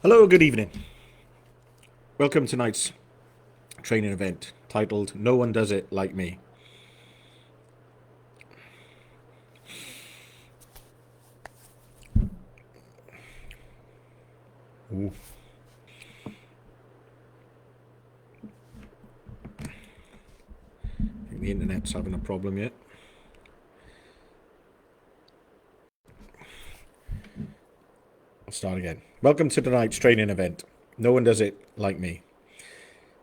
Hello, good evening. Welcome to tonight's training event titled No One Does It Like Me. Ooh. I think the internet's having a problem yet. I'll start again. Welcome to tonight's training event. No one does it like me.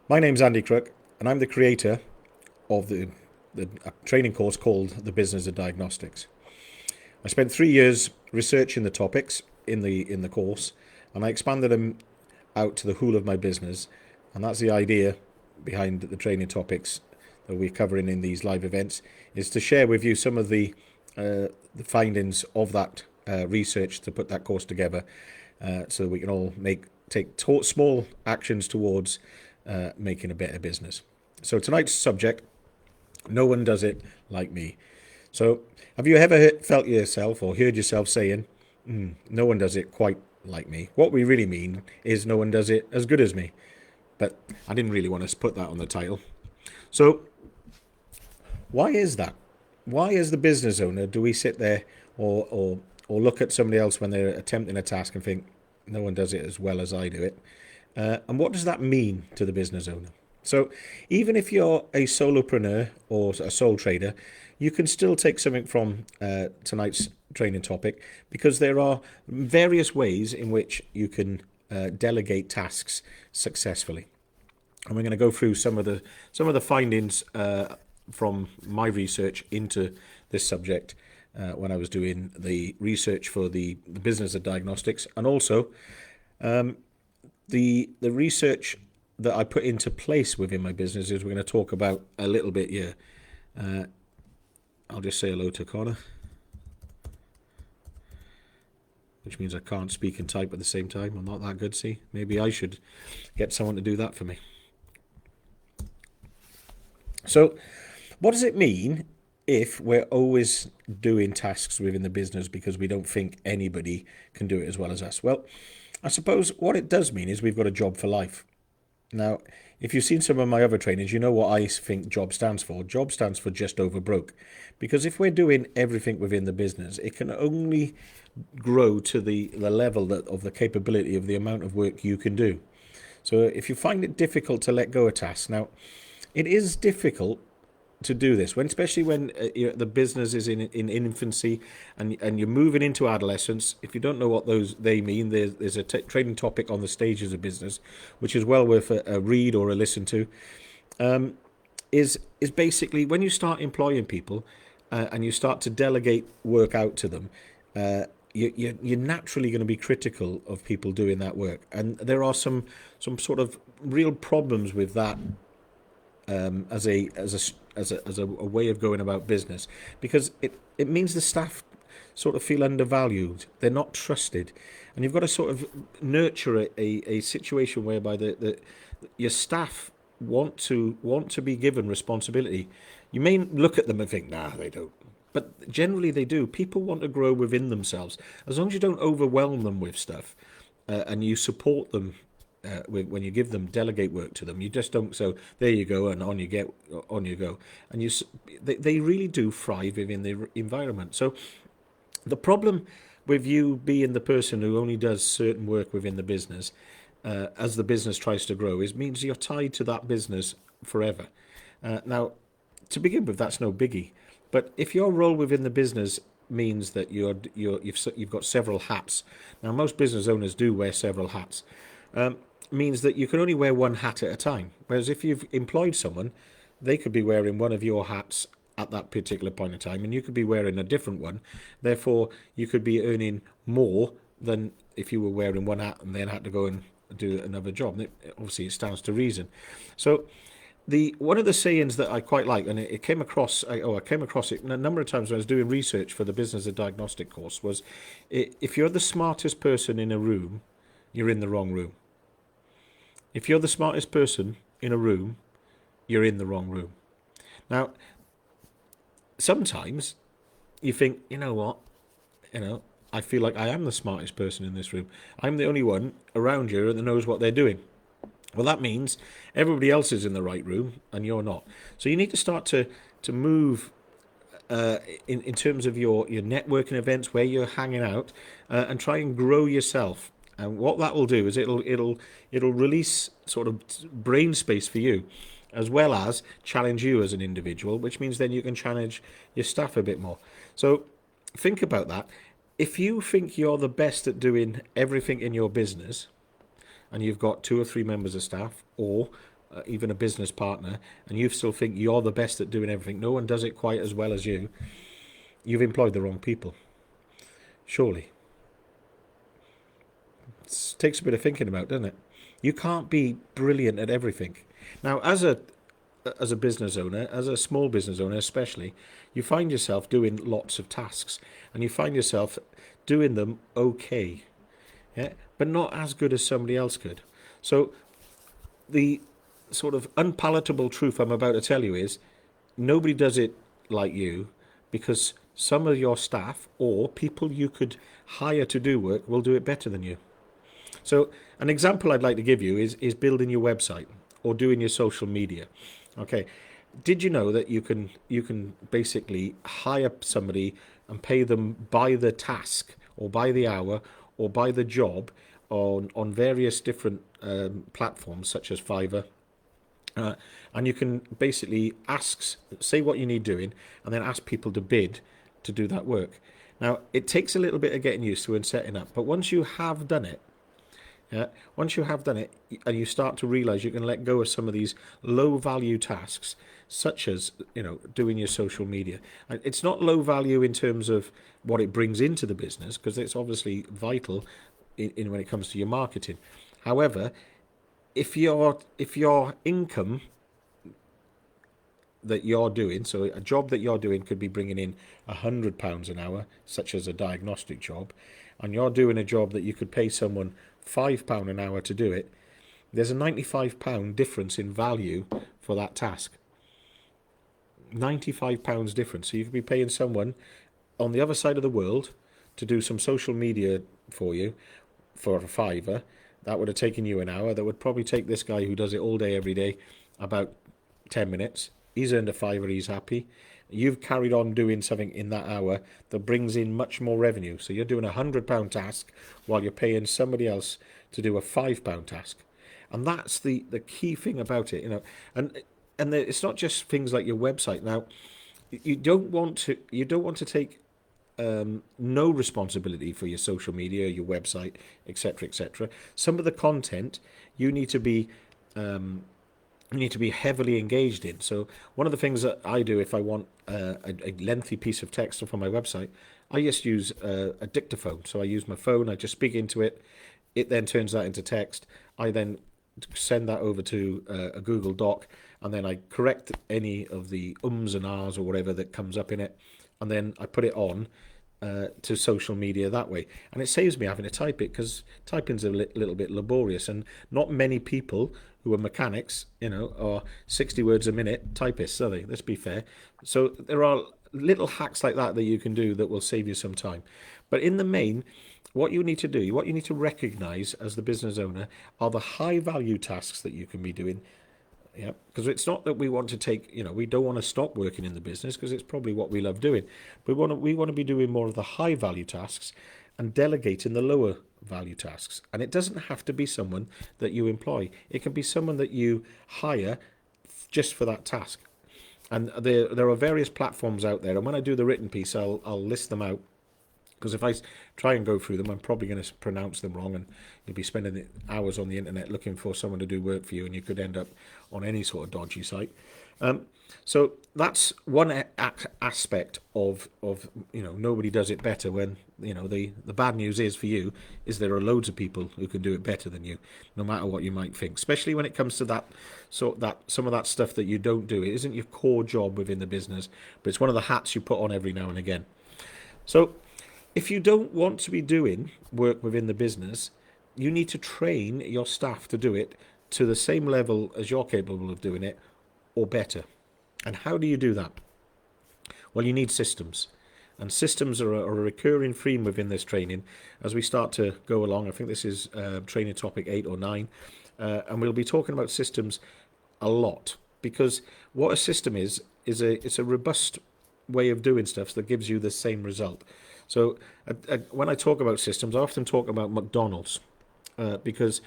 My name's Andy Crook, and I'm the creator of the training course called The Business of Diagnostics. I spent 3 years researching the topics in the course, and I expanded them out to the whole of my business, and that's the idea behind the training topics that we're covering in these live events, is to share with you some of the findings of that research to put that course together, so we can all take small actions towards making a better business. So tonight's subject: no one does it like me. So, have you ever felt yourself or heard yourself saying, no one does it quite like me? What we really mean is no one does it as good as me. But I didn't really want to put that on the title. So, why is that? Why, as the business owner, do we sit there or look at somebody else when they're attempting a task and think, no one does it as well as I do it? And what does that mean to the business owner? So, even if you're a solopreneur or a sole trader, you can still take something from tonight's training topic, because there are various ways in which you can delegate tasks successfully. And we're going to go through some of the findings from my research into this subject when I was doing the research for the business of diagnostics, and also the research that I put into place within my business is we're going to talk about a little bit here. I'll just say hello to Connor, which means I can't speak and type at the same time. I'm not that good, see? Maybe I should get someone to do that for me. So, what does it mean if we're always doing tasks within the business because we don't think anybody can do it as well as us? Well, I suppose what it does mean is we've got a job for life. Now, if you've seen some of my other trainings, you know what I think job stands for. Job stands for just over broke. Because if we're doing everything within the business, it can only grow to the level of the capability of the amount of work you can do. So if you find it difficult to let go of tasks, now, it is difficult to do this when, especially when the business is in infancy, and you're moving into adolescence. If you don't know what those they mean, there's a training topic on the stages of business, which is well worth a read or a listen to. Is basically when you start employing people, and you start to delegate work out to them. You're naturally going to be critical of people doing that work, and there are some sort of real problems with that, as a way of going about business, because it means the staff sort of feel undervalued. They're not trusted, and you've got to sort of nurture a situation whereby your staff want to be given responsibility. You may look at them and think, nah, they don't. But generally they do. People want to grow within themselves. As long as you don't overwhelm them with stuff, and you support them when you give them delegate work to them. You just don't. So there you go, and on you go, and they really do thrive within the environment. So the problem with you being the person who only does certain work within the business, as the business tries to grow, is means you're tied to that business forever. Now, to begin with, that's no biggie. But if your role within the business means that you've got several hats. Now, most business owners do wear several hats. Means that you can only wear one hat at a time. Whereas if you've employed someone, they could be wearing one of your hats at that particular point in time, and you could be wearing a different one. Therefore, you could be earning more than if you were wearing one hat and then had to go and do another job. Obviously, it stands to reason. So, the one of the sayings that I quite like, and it came across, I came across it a number of times when I was doing research for the business of diagnostic course, was, if you're the smartest person in a room, you're in the wrong room. If you're the smartest person in a room, you're in the wrong room. Now, sometimes you think, you know what, you know, I feel like I am the smartest person in this room. I'm the only one around here that knows what they're doing. Well, that means everybody else is in the right room and you're not. So you need to start to move in terms of your networking events, where you're hanging out, and try and grow yourself. And what that will do is it'll release sort of brain space for you, as well as challenge you as an individual, which means then you can challenge your staff a bit more. So think about that. If you think you're the best at doing everything in your business, and you've got 2 or 3 members of staff, or even a business partner, and you still think you're the best at doing everything, no one does it quite as well as you, you've employed the wrong people. Surely. It takes a bit of thinking about, doesn't it? You can't be brilliant at everything. Now, as a business owner, as a small business owner especially, you find yourself doing lots of tasks, and you find yourself doing them okay, yeah, but not as good as somebody else could. So the sort of unpalatable truth I'm about to tell you is nobody does it like you, because some of your staff or people you could hire to do work will do it better than you. So an example I'd like to give you is building your website or doing your social media. Okay, did you know that you can basically hire somebody and pay them by the task or by the hour or by the job on various different platforms such as Fiverr. And you can basically say what you need doing, and then ask people to bid to do that work. Now, it takes a little bit of getting used to and setting up, but once you have done it, and you start to realize you can let go of some of these low value tasks, such as doing your social media. And it's not low value in terms of what it brings into the business, because it's obviously vital in when it comes to your marketing. However, if your income that you're doing, so a job that you're doing could be bringing in £100 an hour, such as a diagnostic job, and you're doing a job that you could pay someone £5 an hour to do it, there's a £95 difference in value for that task. £95 difference. So you could be paying someone on the other side of the world to do some social media for you for a fiver. That would have taken you an hour. That would probably take this guy who does it all day, every day, about 10 minutes. He's earned a fiver, he's happy. You've carried on doing something in that hour that brings in much more revenue. So you're doing a £100 task while you're paying somebody else to do a £5 task. And that's the key thing about it, And it's not just things like your website. Now, you don't want to take no responsibility for your social media, your website, etc., etc. Some of the content you need to be heavily engaged in. So one of the things that I do if I want a lengthy piece of text for my website, I just use a dictaphone. So I use my phone, I just speak into it. It then turns that into text. I then send that over to a Google Doc, and then I correct any of the ums and ahs or whatever that comes up in it, and then I put it on to social media that way. And it saves me having to type it, because typing's a little bit laborious, and not many people who are mechanics, are 60 words a minute typists, are they? Let's be fair. So there are little hacks like that you can do that will save you some time. But in the main, what you need to recognize as the business owner are the high value tasks that you can be doing. Yeah, because it's not that we want to take, we don't want to stop working in the business, because it's probably what we love doing. We want to be doing more of the high value tasks and delegating the lower value tasks. And it doesn't have to be someone that you employ. It can be someone that you hire just for that task. And there are various platforms out there. And when I do the written piece, I'll list them out, because if I try and go through them, I'm probably going to pronounce them wrong, and you'll be spending hours on the internet looking for someone to do work for you, and you could end up on any sort of dodgy site. So that's one aspect of nobody does it better. When the bad news is for you is there are loads of people who can do it better than you, no matter what you might think. Especially when it comes to some of that stuff that you don't do. It isn't your core job within the business, but it's one of the hats you put on every now and again. So if you don't want to be doing work within the business, you need to train your staff to do it to the same level as you're capable of doing it, or better. And how do you do that? Well, you need systems. And systems are a recurring theme within this training as we start to go along. I think this is training topic 8 or 9. And we'll be talking about systems a lot, because what a system is it's a robust way of doing stuff that gives you the same result. So when I talk about systems, I often talk about McDonald's, because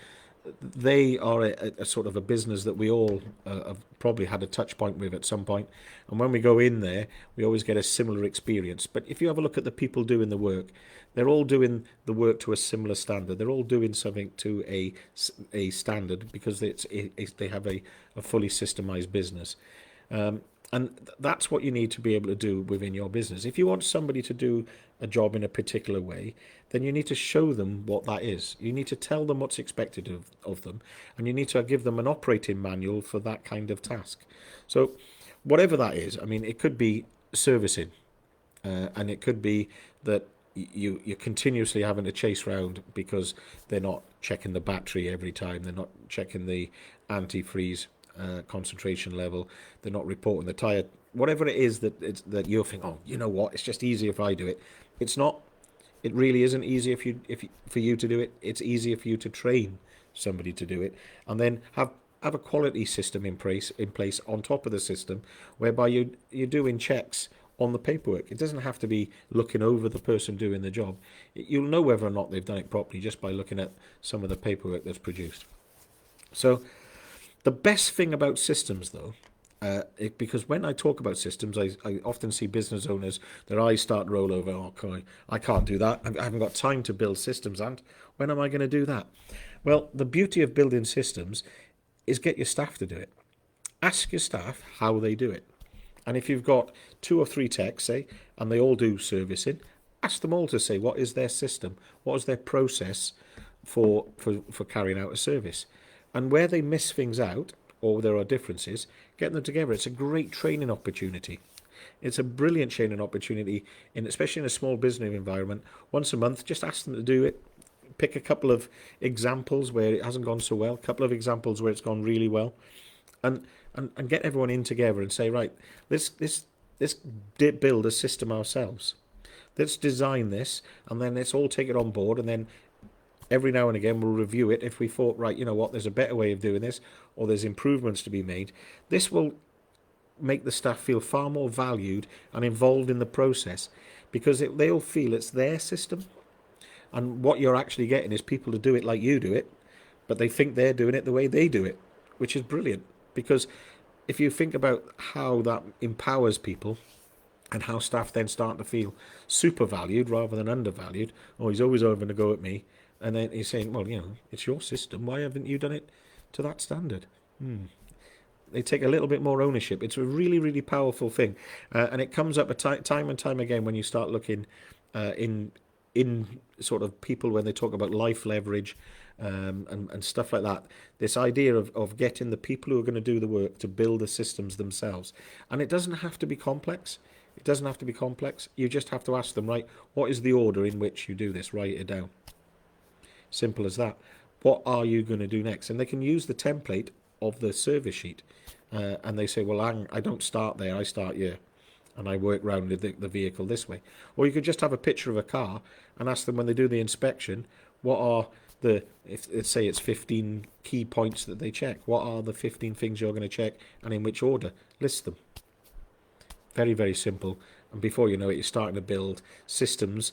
they are a sort of a business that we all have probably had a touch point with at some point. And when we go in there, we always get a similar experience. But if you have a look at the people doing the work, they're all doing the work to a similar standard. They're all doing something to a standard because they have a fully systemized business. And that's what you need to be able to do within your business. If you want somebody to do a job in a particular way, then you need to show them what that is. You need to tell them what's expected of them, and you need to give them an operating manual for that kind of task. So whatever that is, I mean, it could be servicing, and it could be that you're continuously having to chase around because they're not checking the battery every time, they're not checking the antifreeze concentration level, they're not reporting the tire, whatever it is that you're thinking, oh, you know what, it's just easier if I do it. It's not. It really isn't easy for you to do it. It's easier for you to train somebody to do it, and then have a quality system in place on top of the system, whereby you're doing checks on the paperwork. It doesn't have to be looking over the person doing the job. You'll know whether or not they've done it properly just by looking at some of the paperwork that's produced. So the best thing about systems, though, because when I talk about systems, I often see business owners, their eyes start to roll over. Oh, I can't do that. I haven't got time to build systems, and when am I going to do that? Well, the beauty of building systems is get your staff to do it. Ask your staff how they do it. And if you've got 2 or 3 techs, say, and they all do servicing, ask them all to say what is their system, what is their process for carrying out a service. And where they miss things out, or there are differences, get them together. It's a great training opportunity. It's a brilliant training opportunity, especially in a small business environment. Once a month, just ask them to do it. Pick a couple of examples where it hasn't gone so well, a couple of examples where it's gone really well, and get everyone in together and say, right, let's build a system ourselves. Let's design this, and then let's all take it on board, and then every now and again we'll review it if we thought, right, you know what, there's a better way of doing this, or there's improvements to be made. This will make the staff feel far more valued and involved in the process, because they'll feel it's their system. And what you're actually getting is people to do it like you do it, but they think they're doing it the way they do it, which is brilliant. Because if you think about how that empowers people, and how staff then start to feel super valued rather than undervalued. Oh, he's always having to go at me. And then he's saying, well, you know, it's your system. Why haven't you done it to that standard? They take a little bit more ownership. It's a really, really powerful thing. And it comes up time and time again when you start looking in sort of people when they talk about life leverage and stuff like that. This idea of getting the people who are going to do the work to build the systems themselves. And it doesn't have to be complex. It doesn't have to be complex. You just have to ask them, right, what is the order in which you do this? Write it down. Simple as that. What are you going to do next? And they can use the template of the service sheet. And they say, well, I don't start there, I start here. And I work around the vehicle this way. Or you could just have a picture of a car and ask them when they do the inspection, what are let's say it's 15 key points that they check. What are the 15 things you're going to check, and in which order? List them. Very, very simple. And before you know it, you're starting to build systems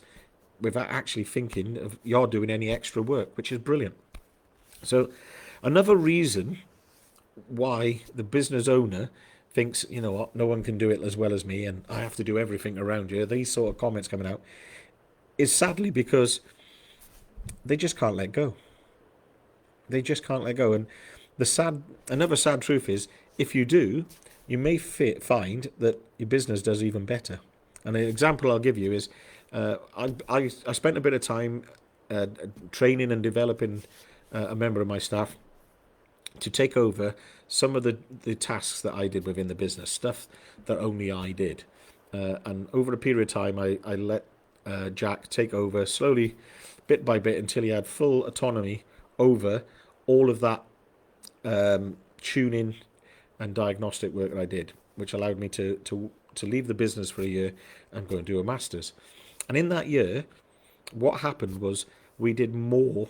without actually thinking of you're doing any extra work, which is brilliant. So another reason why the business owner thinks, you know what, no one can do it as well as me and I have to do everything around you, these sort of comments coming out, is sadly because they just can't let go. They just can't let go. And another sad truth is, if you do, you may find that your business does even better. And an example I'll give you is, I spent a bit of time training and developing a member of my staff to take over some of the tasks that I did within the business, stuff that only I did. And over a period of time, I let Jack take over slowly, bit by bit, until he had full autonomy over all of that tuning and diagnostic work that I did, which allowed me to to leave the business for a year and go and do a master's. And in that year, what happened was we did more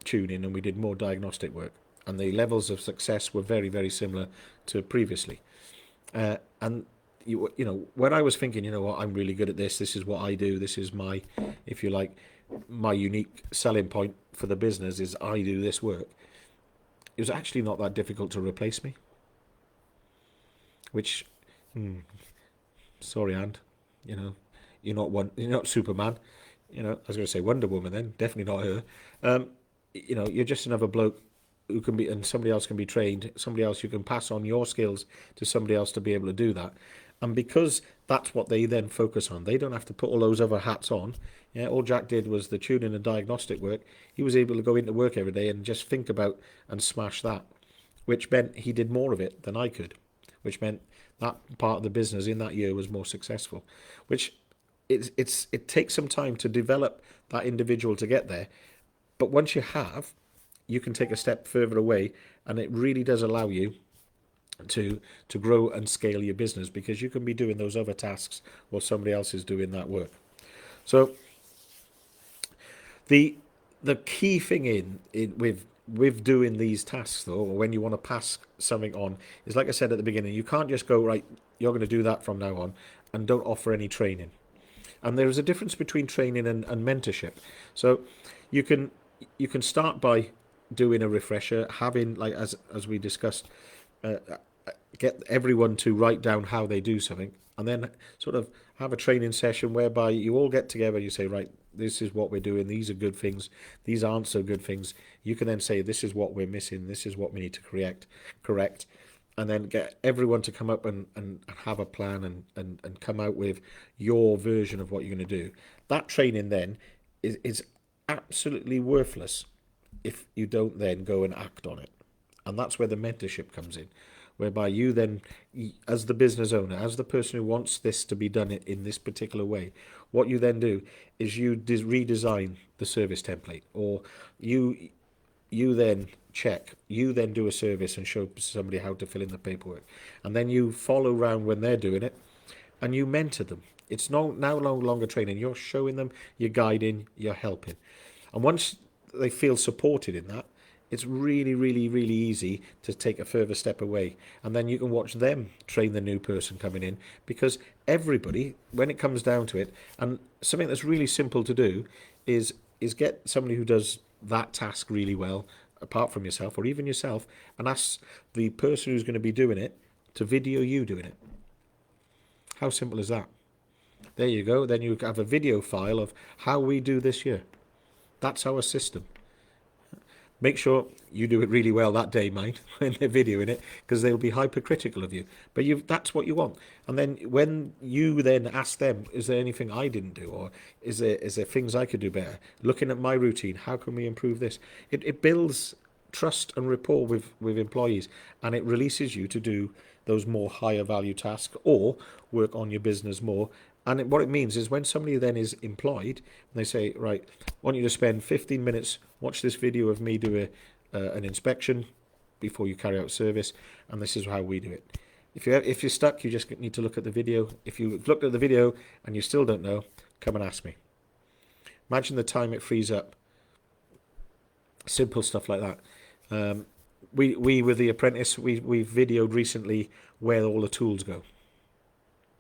tuning and we did more diagnostic work, and the levels of success were very, very similar to previously. And you know, when I was thinking, you know what, I'm really good at this. This is what I do. This is my, if you like, my unique selling point for the business is I do this work. It was actually not that difficult to replace me. Which, sorry, and you know, you're not Superman. You know, I was going to say Wonder Woman then, definitely not her. You know, you're just another bloke who can be, and somebody else can be trained, somebody else you can pass on your skills to somebody else to be able to do that. And because that's what they then focus on, they don't have to put all those other hats on. Yeah, all Jack did was the tuning and diagnostic work. He was able to go into work every day and just think about and smash that, which meant he did more of it than I could, which meant that part of the business in that year was more successful, which it takes some time to develop that individual to get there. But once you have, you can take a step further away, and it really does allow you to grow and scale your business, because you can be doing those other tasks while somebody else is doing that work. So the key thing with doing these tasks, though, or when you want to pass something on, is, like I said at the beginning, you can't just go, right, you're going to do that from now on, and don't offer any training. And there is a difference between training and mentorship. So you can start by doing a refresher, having, like as we discussed, get everyone to write down how they do something, and then sort of have a training session whereby you all get together. You say, right, this is what we're doing. These are good things. These aren't so good things. You can then say, this is what we're missing. This is what we need to correct. And then get everyone to come up and have a plan and come out with your version of what you're going to do. That training then is absolutely worthless if you don't then go and act on it. And that's where the mentorship comes in, whereby you then, as the business owner, as the person who wants this to be done in this particular way, what you then do is you redesign the service template, or you then do a service and show somebody how to fill in the paperwork, and then you follow around when they're doing it, and you mentor them. It's no longer training. You're showing them, you're guiding, you're helping, and once they feel supported in that, it's really, really, really easy to take a further step away. And then you can watch them train the new person coming in, because everybody, when it comes down to it, and something that's really simple to do is get somebody who does that task really well, apart from yourself, or even yourself, and ask the person who's going to be doing it to video you doing it. How simple is that? There you go. Then you have a video file of how we do this here. That's our system. Make sure you do it really well that day, mind, when they're videoing it, because they'll be hypercritical of you. But that's what you want. And then when you then ask them, is there anything I didn't do? Or is there things I could do better? Looking at my routine, how can we improve this? It builds trust and rapport with employees, and it releases you to do those more higher value tasks or work on your business more. And what it means is, when somebody then is employed, and they say, right, I want you to spend 15 minutes, watch this video of me do an inspection before you carry out service, and this is how we do it. If you're stuck, you just need to look at the video. If you've looked at the video and you still don't know, come and ask me. Imagine the time it frees up. Simple stuff like that. We with the apprentice, we've videoed recently where all the tools go.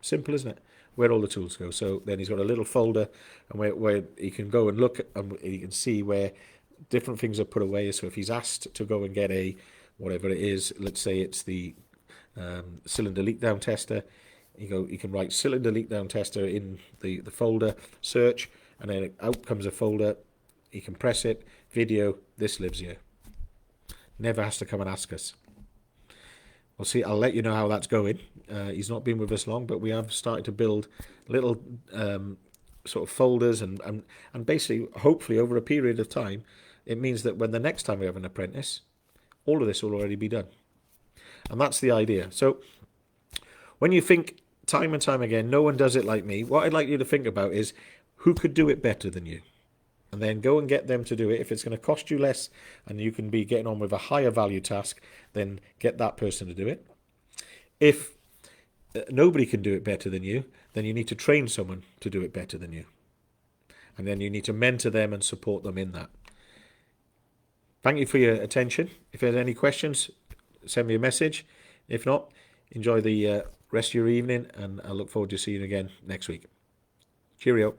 Simple, isn't it? Where all the tools go. So then he's got a little folder, and where he can go and look, and he can see where different things are put away. So if he's asked to go and get a whatever it is, let's say it's the cylinder leak down tester, you can write cylinder leak down tester in the folder, search, and then out comes a folder. He can press it, video, this lives here. Never has to come and ask us. We'll see. I'll let you know how that's going. He's not been with us long, but we have started to build little sort of folders, and basically, hopefully, over a period of time, it means that when the next time we have an apprentice, all of this will already be done. And that's the idea. So when you think time and time again, no one does it like me, what I'd like you to think about is, who could do it better than you? And then go and get them to do it. If it's going to cost you less and you can be getting on with a higher value task, then get that person to do it. If nobody can do it better than you, then you need to train someone to do it better than you. And then you need to mentor them and support them in that. Thank you for your attention. If there's any questions, send me a message. If not, enjoy the rest of your evening, and I look forward to seeing you again next week. Cheerio.